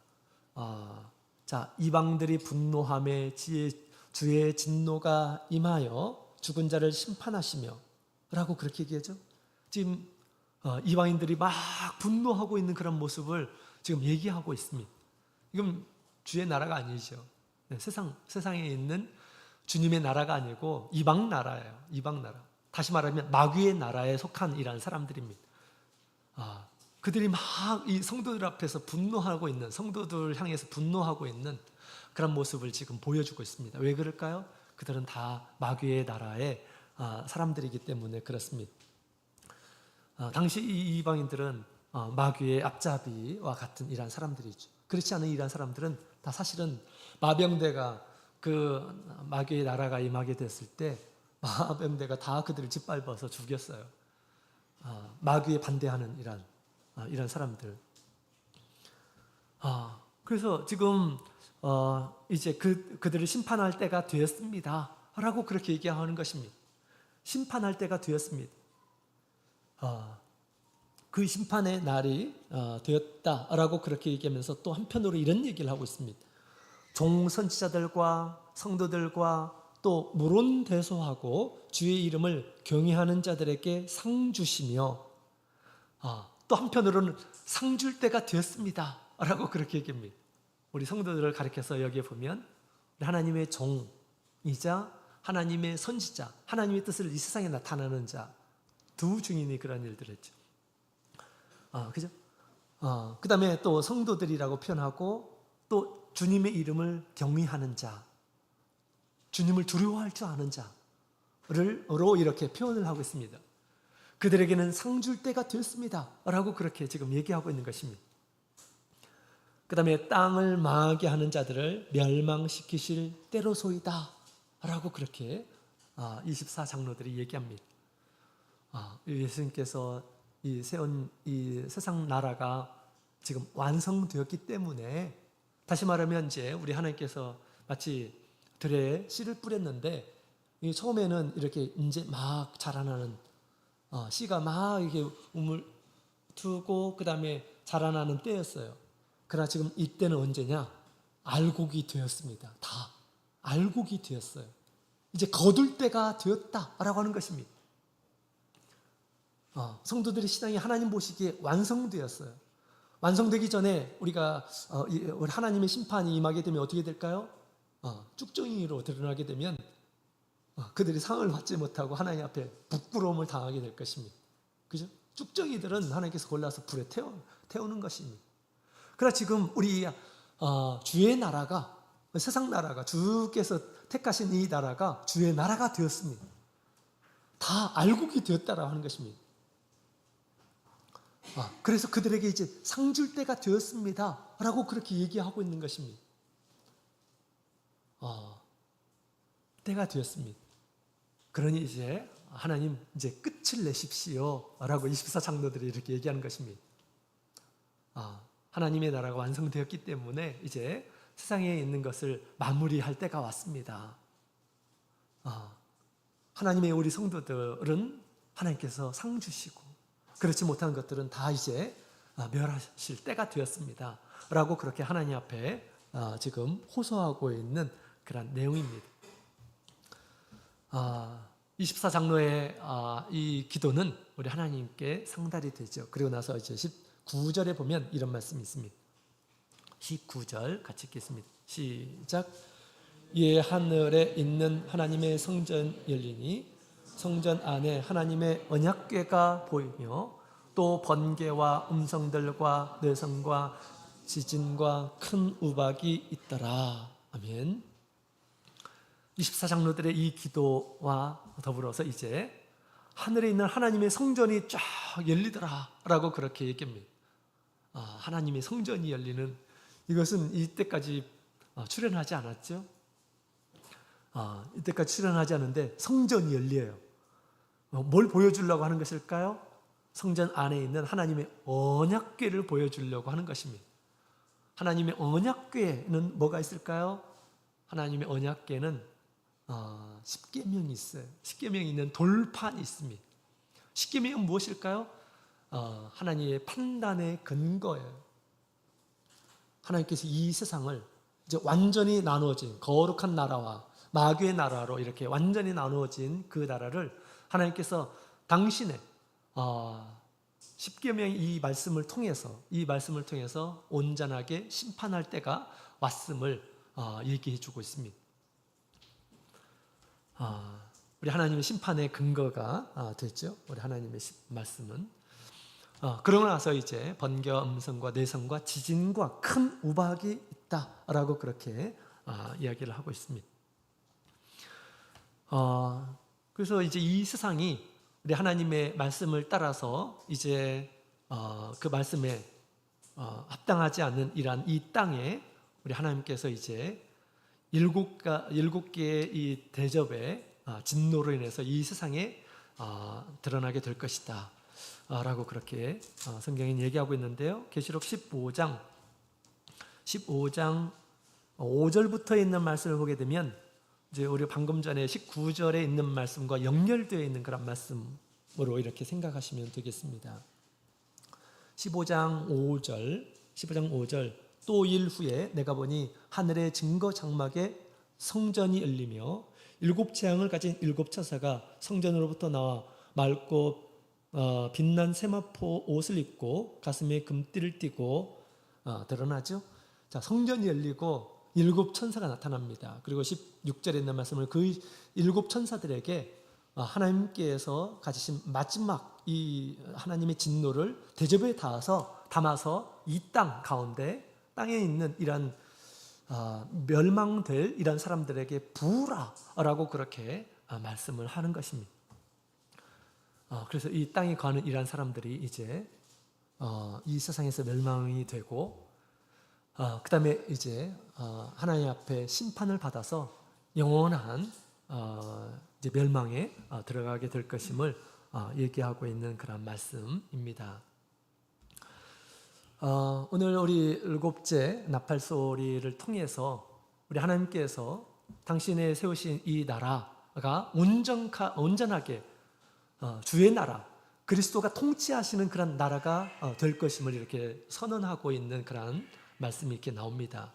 자, 이방들이 분노하며 주의 진노가 임하여 죽은 자를 심판하시며 라고 그렇게 얘기하죠. 지금 이방인들이 막 분노하고 있는 그런 모습을 지금 얘기하고 있습니다. 이건 주의 나라가 아니죠. 네, 세상에 있는 주님의 나라가 아니고 이방 나라예요. 이방 나라. 다시 말하면 마귀의 나라에 속한 이런 사람들입니다. 그들이 막 이 성도들 앞에서 분노하고 있는, 성도들 향해서 분노하고 있는 그런 모습을 지금 보여주고 있습니다. 왜 그럴까요? 그들은 다 마귀의 나라의 사람들이기 때문에 그렇습니다. 당시 이 이방인들은 마귀의 앞잡이와 같은 이러한 사람들이죠. 그렇지 않은 이러한 사람들은 다 사실은 마병대가 그 마귀의 나라가 임하게 됐을 때 마병대가 다 그들을 짓밟아서 죽였어요. 마귀에 반대하는 이런 사람들. 그래서 지금 이제 그들을 심판할 때가 되었습니다. 라고 그렇게 얘기하는 것입니다. 심판할 때가 되었습니다. 그 심판의 날이 되었다라고 그렇게 얘기하면서 또 한편으로 이런 얘기를 하고 있습니다. 종선지자들과 성도들과 또 물론대소하고 주의 이름을 경외하는 자들에게 상 주시며 또 한편으로는 상 줄 때가 되었습니다 라고 그렇게 얘기합니다. 우리 성도들을 가리켜서 여기에 보면 하나님의 종이자 하나님의 선지자, 하나님의 뜻을 이 세상에 나타내는 자, 두 증인이 그런 일들을 했죠. 그죠? 그 다음에 또 성도들이라고 표현하고 또 주님의 이름을 경외하는 자, 주님을 두려워할 줄 아는 자로 이렇게 표현을 하고 있습니다. 그들에게는 상 줄 때가 되었습니다 라고 그렇게 지금 얘기하고 있는 것입니다. 그 다음에 땅을 망하게 하는 자들을 멸망시키실 때로소이다 라고 그렇게 24장로들이 얘기합니다. 예수님께서 이 세운 이 세상 나라가 지금 완성되었기 때문에, 다시 말하면 이제 우리 하나님께서 마치 들에 씨를 뿌렸는데 처음에는 이렇게 이제 막 자라나는 씨가 막 이렇게 우물 두고 그 다음에 자라나는 때였어요. 그러나 지금 이때는 언제냐? 알곡이 되었습니다. 다 알곡이 되었어요. 이제 거둘 때가 되었다라고 하는 것입니다. 성도들의 신앙이 하나님 보시기에 완성되었어요. 완성되기 전에 우리가 하나님의 심판이 임하게 되면 어떻게 될까요? 쭉정이로 드러나게 되면 그들이 상을 받지 못하고 하나님 앞에 부끄러움을 당하게 될 것입니다. 그죠? 쭉정이들은 하나님께서 골라서 불에 태우는 것입니다. 그러나 지금 우리 주의 나라가, 세상 나라가, 주께서 택하신 이 나라가 주의 나라가 되었습니다. 다 알곡이 되었다라고 하는 것입니다. 그래서 그들에게 이제 상 줄 때가 되었습니다 라고 그렇게 얘기하고 있는 것입니다. 때가 되었습니다. 그러니 이제 하나님 이제 끝을 내십시오 라고 24장로들이 이렇게 얘기하는 것입니다. 하나님의 나라가 완성되었기 때문에 이제 세상에 있는 것을 마무리할 때가 왔습니다. 하나님의 우리 성도들은 하나님께서 상 주시고 그렇지 못한 것들은 다 이제 멸하실 때가 되었습니다 라고 그렇게 하나님 앞에 지금 호소하고 있는 그런 내용입니다. 24장로의 이 기도는 우리 하나님께 상달이 되죠. 그리고 나서 이제 19절에 보면 이런 말씀이 있습니다. 19절 같이 읽겠습니다. 시작. 이에 하늘에 있는 하나님의 성전 열리니 성전 안에 하나님의 언약궤가 보이며 또 번개와 음성들과 내성과 지진과 큰 우박이 있더라. 아멘. 24장로들의 이 기도와 더불어서 이제 하늘에 있는 하나님의 성전이 쫙 열리더라 라고 그렇게 얘기합니다. 하나님의 성전이 열리는, 이것은 이때까지 출현하지 않았죠. 이때까지 출현하지 않은데 성전이 열려요. 뭘 보여주려고 하는 것일까요? 성전 안에 있는 하나님의 언약궤를 보여주려고 하는 것입니다. 하나님의 언약궤는 뭐가 있을까요? 하나님의 언약궤는 십계명이 있어요. 십계명이 있는 돌판이 있습니다. 십계명은 무엇일까요? 하나님의 판단의 근거예요. 하나님께서 이 세상을 이제 완전히 나누어진 거룩한 나라와 마귀의 나라로 이렇게 완전히 나누어진 그 나라를 하나님께서 당신의 십계명 이 말씀을 통해서 온전하게 심판할 때가 왔음을 얘기해 주고 있습니다. 우리 하나님의 심판의 근거가 됐죠. 우리 하나님의 말씀은 그러고 나서 이제 번개와 음성과 내성과 지진과 큰 우박이 있다라고 그렇게 이야기를 하고 있습니다. 그래서 이제 이 세상이 우리 하나님의 말씀을 따라서 이제 그 말씀에 합당하지 않는 이 땅에 우리 하나님께서 이제 일곱 개의 이 대접의 진노로 인해서 이 세상에 드러나게 될 것이다 라고 그렇게 성경이 얘기하고 있는데요. 계시록 15장 5절부터 있는 말씀을 보게 되면 이제 우리 방금 전에 19절에 있는 말씀과 연결되어 있는 그런 말씀으로 이렇게 생각하시면 되겠습니다. 15장 5절 또 일 후에 내가 보니 하늘의 증거 장막에 성전이 열리며 7 재앙을 가진 7 처사가 성전으로부터 나와 맑고 빛난 세마포 옷을 입고 가슴에 금띠를 띠고 드러나죠. 자, 성전이 열리고 7 천사가 나타납니다. 그리고 16절에 있는 말씀을 그 7 천사들에게 하나님께서 가지신 마지막 이 하나님의 진노를 대접에 담아서 이 땅 가운데 땅에 있는 이런 멸망될 이런 사람들에게 부으라라고 그렇게 말씀을 하는 것입니다. 그래서 이 땅에 거하는 이런 사람들이 이제 이 세상에서 멸망이 되고 그 다음에 이제 하나님 앞에 심판을 받아서 영원한 이제 멸망에 들어가게 될 것임을 얘기하고 있는 그런 말씀입니다. 오늘 우리 7째 나팔소리를 통해서 우리 하나님께서 당신의 세우신 이 나라가 온전하게 주의 나라, 그리스도가 통치하시는 그런 나라가 될 것임을 이렇게 선언하고 있는 그런 말씀이 이렇게 나옵니다.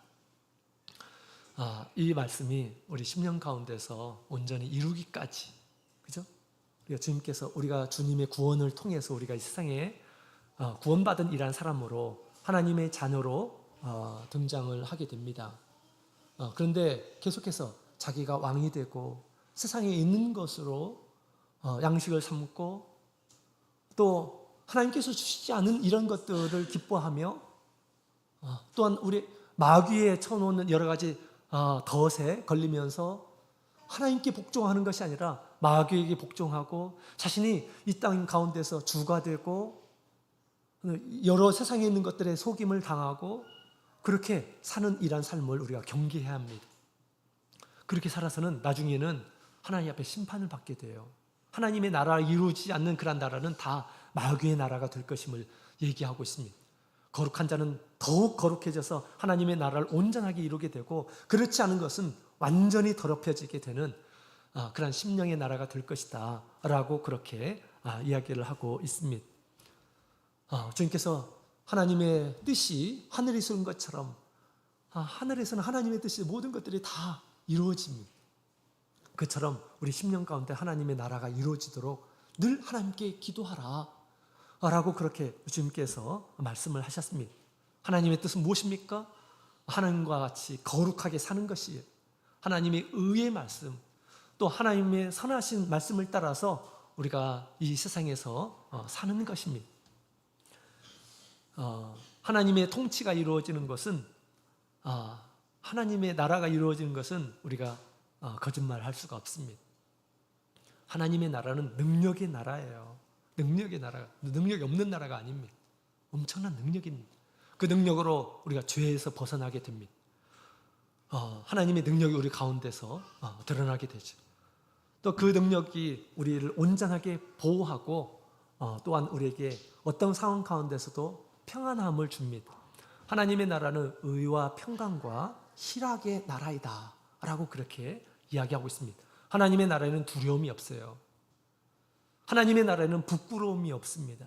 이 말씀이 우리 10년 가운데서 온전히 이루기까지, 그죠? 우리가 주님의 구원을 통해서 우리가 이 세상에 구원받은 이러한 사람으로 하나님의 자녀로 등장을 하게 됩니다. 그런데 계속해서 자기가 왕이 되고 세상에 있는 것으로 양식을 삼고 또 하나님께서 주시지 않은 이런 것들을 기뻐하며 또한 우리 마귀에 쳐놓는 여러 가지 덫에 걸리면서 하나님께 복종하는 것이 아니라 마귀에게 복종하고 자신이 이 땅 가운데서 주가 되고 여러 세상에 있는 것들에 속임을 당하고 그렇게 사는 이런 삶을 우리가 경계해야 합니다. 그렇게 살아서는 나중에는 하나님 앞에 심판을 받게 돼요. 하나님의 나라가 이루어지지 않는 그런 나라는 다 마귀의 나라가 될 것임을 얘기하고 있습니다. 거룩한 자는 더욱 거룩해져서 하나님의 나라를 온전하게 이루게 되고 그렇지 않은 것은 완전히 더럽혀지게 되는 그런 심령의 나라가 될 것이다 라고 그렇게 이야기를 하고 있습니다. 주님께서 하나님의 뜻이 하늘에 있는 것처럼 하늘에서는 하나님의 뜻이 모든 것들이 다 이루어집니다. 그처럼 우리 10년 가운데 하나님의 나라가 이루어지도록 늘 하나님께 기도하라 라고 그렇게 주님께서 말씀을 하셨습니다. 하나님의 뜻은 무엇입니까? 하나님과 같이 거룩하게 사는 것이에요. 하나님의 의의 말씀, 또 하나님의 선하신 말씀을 따라서 우리가 이 세상에서 사는 것입니다. 하나님의 통치가 이루어지는 것은 하나님의 나라가 이루어지는 것은 우리가 거짓말할 수가 없습니다. 하나님의 나라는 능력의 나라예요. 능력이 없는 나라가 아닙니다. 엄청난 능력입니다. 그 능력으로 우리가 죄에서 벗어나게 됩니다. 하나님의 능력이 우리 가운데서 드러나게 되죠. 또 그 능력이 우리를 온전하게 보호하고 또한 우리에게 어떤 상황 가운데서도 평안함을 줍니다. 하나님의 나라는 의와 평강과 희락의 나라이다 라고 그렇게 이야기하고 있습니다. 하나님의 나라에는 두려움이 없어요. 하나님의 나라에는 부끄러움이 없습니다.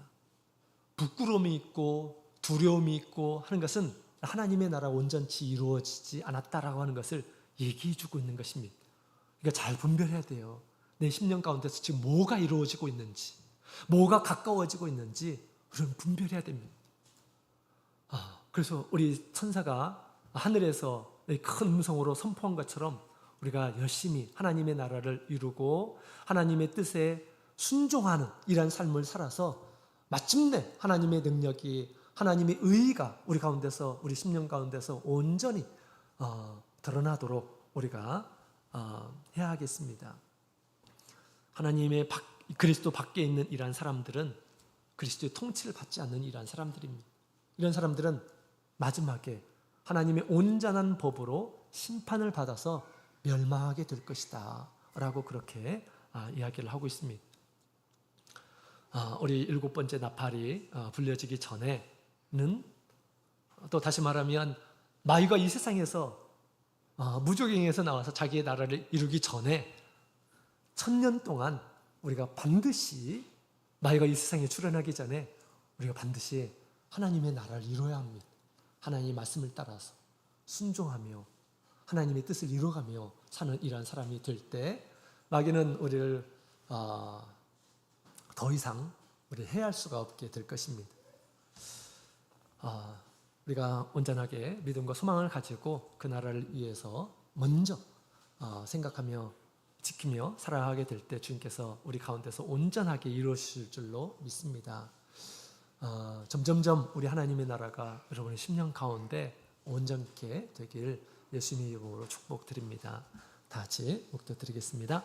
부끄러움이 있고 두려움이 있고 하는 것은 하나님의 나라 온전치 이루어지지 않았다라고 하는 것을 얘기해 주고 있는 것입니다. 그러니까 잘 분별해야 돼요. 내 10년 가운데서 지금 뭐가 이루어지고 있는지, 뭐가 가까워지고 있는지 우리는 분별해야 됩니다. 그래서 우리 천사가 하늘에서 큰 음성으로 선포한 것처럼 우리가 열심히 하나님의 나라를 이루고 하나님의 뜻에 순종하는 이런 삶을 살아서 마침내 하나님의 능력이, 하나님의 의의가 우리 가운데서, 우리 심령 가운데서 온전히 드러나도록 우리가 해야 하겠습니다. 하나님의 그리스도 밖에 있는 이러한 사람들은 그리스도의 통치를 받지 않는 이러한 사람들입니다. 이런 사람들은 마지막에 하나님의 온전한 법으로 심판을 받아서 멸망하게 될 것이다 라고 그렇게 이야기를 하고 있습니다. 우리 7번째 나팔이 불려지기 전에는, 또 다시 말하면 마귀가 이 세상에서 무조갱에서 나와서 자기의 나라를 이루기 전에 1000년 동안 우리가 반드시, 마귀가 이 세상에 출현하기 전에 우리가 반드시 하나님의 나라를 이루어야 합니다. 하나님의 말씀을 따라서 순종하며 하나님의 뜻을 이루어가며 사는 이러한 사람이 될 때 마귀는 우리를 더 이상 우리를 해할 수가 없게 될 것입니다. 우리가 온전하게 믿음과 소망을 가지고 그 나라를 위해서 먼저 생각하며 지키며 살아가게 될 때 주님께서 우리 가운데서 온전하게 이루어질 줄로 믿습니다. 점점점 우리 하나님의 나라가 여러분의 심령 가운데 온전케 되길 예수님의 이름으로 축복드립니다. 다 같이 목도드리겠습니다.